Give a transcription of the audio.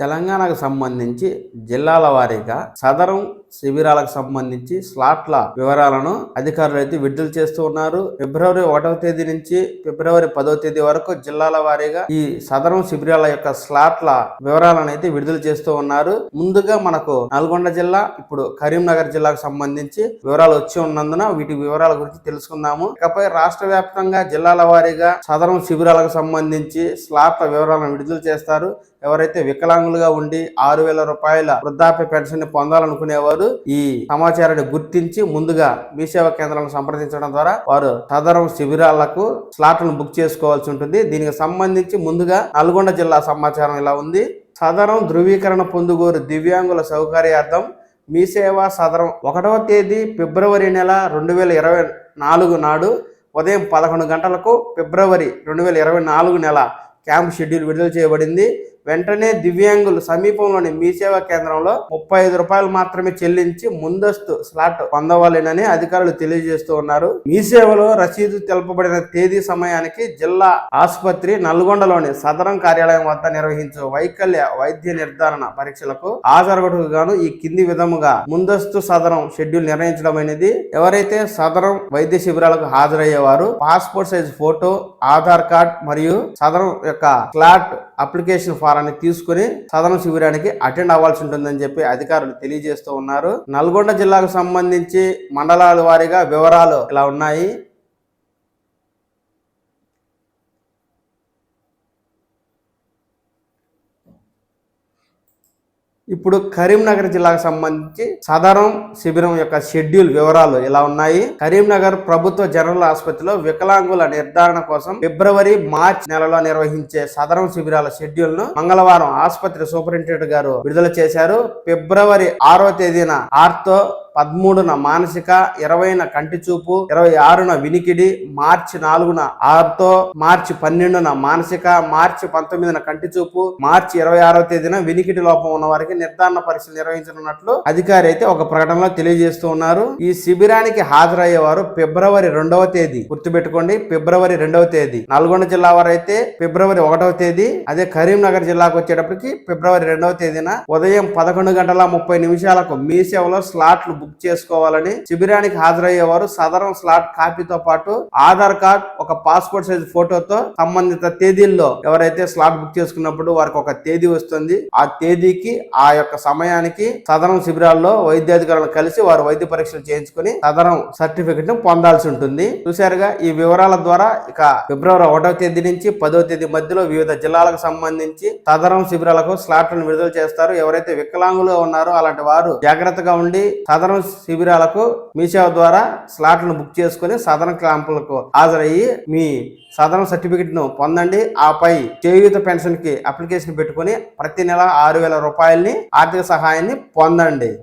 తెలంగాణకు సంబంధించి జిల్లాల వారీగా సదరం శిబిరాలకు సంబంధించి స్లాట్ల వివరాలను అధికారులు అయితే విడుదల చేస్తూ ఉన్నారు. ఫిబ్రవరి 1వ తేదీ నుంచి ఫిబ్రవరి 10వ తేదీ వరకు జిల్లాల వారీగా ఈ సదరం శిబిరాల యొక్క స్లాట్ల వివరాలను అయితే విడుదల చేస్తూ ఉన్నారు. ముందుగా మనకు నల్గొండ జిల్లా, ఇప్పుడు కరీంనగర్ జిల్లాకు సంబంధించి వివరాలు వచ్చి ఉన్నందున వీటి వివరాల గురించి తెలుసుకుందాము. ఇకపై రాష్ట్ర వ్యాప్తంగా జిల్లాల వారీగా సదరం శిబిరాలకు సంబంధించి స్లాట్ల వివరాలను విడుదల చేస్తారు. ఎవరైతే వికలాంగులుగా ఉండి 6,000 రూపాయల వృద్ధాప్య పెన్షన్ ని పొందాలనుకునేవారు ఈ సమాచారాన్ని గుర్తించి ముందుగా మీ సేవా కేంద్రాలను సంప్రదించడం ద్వారా వారు సదరం శిబిరాలకు స్లాట్లను బుక్ చేసుకోవాల్సి ఉంటుంది. దీనికి సంబంధించి ముందుగా నల్గొండ జిల్లా సమాచారం ఇలా ఉంది. సదరం ధృవీకరణ పొందుగోరు దివ్యాంగుల సౌకర్యార్థం మీ సేవా సదరం 1వ తేదీ ఫిబ్రవరి నెల 2024 నాడు ఉదయం 11 గంటలకు ఫిబ్రవరి 2024 నెల క్యాంప్ షెడ్యూల్ విడుదల చేయబడింది. వెంటనే దివ్యాంగులు సమీపంలోని మీ సేవా కేంద్రంలో 35 రూపాయలు మాత్రమే చెల్లించి ముందస్తు స్లాట్ పొందవాలేనని అధికారులు తెలియజేస్తూ ఉన్నారు. మీ సేవలో రసీదు తెలపబడిన తేదీ సమయానికి జిల్లా ఆసుపత్రి నల్గొండలోని సదరం కార్యాలయం వద్ద నిర్వహించే వైకల్య వైద్య నిర్ధారణ పరీక్షలకు హాజరగటకు గాను ఈ కింది విధముగా ముందస్తు సదరం షెడ్యూల్ నిర్ణయించడమైనది. ఎవరైతే సదరం వైద్య శిబిరాలకు హాజరయ్యేవారు passport size photo, Aadhaar card మరియు సదరం యొక్క స్లాట్ అప్లికేషన్ ఫారాన్ని తీసుకుని సదరం శిబిరానికి అటెండ్ అవ్వాల్సి ఉంటుందని చెప్పి అధికారులు తెలియజేస్తూ ఉన్నారు. నల్గొండ జిల్లాకు సంబంధించి మండలాల వారీగా వివరాలు ఇలా ఉన్నాయి. ఇప్పుడు కరీంనగర్ జిల్లాకు సంబంధించి సదరం శిబిరం యొక్క షెడ్యూల్ వివరాలు ఇలా ఉన్నాయి. కరీంనగర్ ప్రభుత్వ జనరల్ ఆసుపత్రిలో వికలాంగుల నిర్ధారణ కోసం ఫిబ్రవరి, మార్చి నెలలో నిర్వహించే సదరం శిబిరాల షెడ్యూల్ ను మంగళవారం ఆసుపత్రి సూపరింటెండెంట్ గారు విడుదల చేశారు. ఫిబ్రవరి 6వ తేదీన ఆర్తో, 13న మానసిక, 20న కంటి చూపు, 26న వినికిడి, మార్చి 4న ఆర్తో, మార్చి 12న మానసిక, మార్చి 19న కంటి చూపు, మార్చి 26వ తేదీన వినికిడి లోపం ఉన్న వారికి నిర్ధారణ పరీక్షలు నిర్వహించనున్నట్లు అధికారి అయితే ఒక ప్రకటనలో తెలియజేస్తూ ఉన్నారు. ఈ శిబిరానికి హాజరయ్యేవారు ఫిబ్రవరి 2వ తేదీ, గుర్తుపెట్టుకోండి, ఫిబ్రవరి 2వ తేదీ. నల్గొండ జిల్లా వారు అయితే ఫిబ్రవరి 1వ తేదీ. అదే కరీంనగర్ జిల్లాకు వచ్చేటప్పటికి ఫిబ్రవరి 2వ తేదీన ఉదయం 11:30 మీ సేవలో స్లాట్లు బుక్ చేసుకోవాలని శిబిరానికి హాజరయ్యేవారు సదరం స్లాట్ కాపీతో పాటు ఆధార్ కార్డ్, ఒక పాస్పోర్ట్ సైజ్ ఫోటోతో సంబంధిత తేదీల్లో ఎవరైతే స్లాట్ బుక్ చేసుకున్నప్పుడు వారికి ఒక తేదీ వస్తుంది. ఆ తేదీకి ఆ యొక్క సమయానికి సదరం శిబిరాల్లో వైద్యాధికారులను కలిసి వారు వైద్య పరీక్షలు చేయించుకుని సదరం సర్టిఫికెట్ ను పొందాల్సి ఉంటుంది. చూశారుగా, ఈ వివరాల ద్వారా ఇక ఫిబ్రవరి 1వ తేదీ నుంచి 10వ తేదీ మధ్యలో వివిధ జిల్లాలకు సంబంధించి సదరం శిబిరాలకు స్లాట్లను విడుదల చేస్తారు. ఎవరైతే వికలాంగులుగా ఉన్నారో అలాంటి వారు జాగ్రత్తగా ఉండి సదరం శిబిరాలకు మీ సేవ ద్వారా స్లాట్లను బుక్ చేసుకుని సదరం క్యాంపులకు హాజరయ్యి మీ సదరం సర్టిఫికెట్ ను పొందండి. ఆపై చేయూత పెన్షన్ కి అప్లికేషన్ పెట్టుకుని ప్రతి నెల 6,000 రూపాయలని ఆర్థిక సహాయాన్ని పొందండి.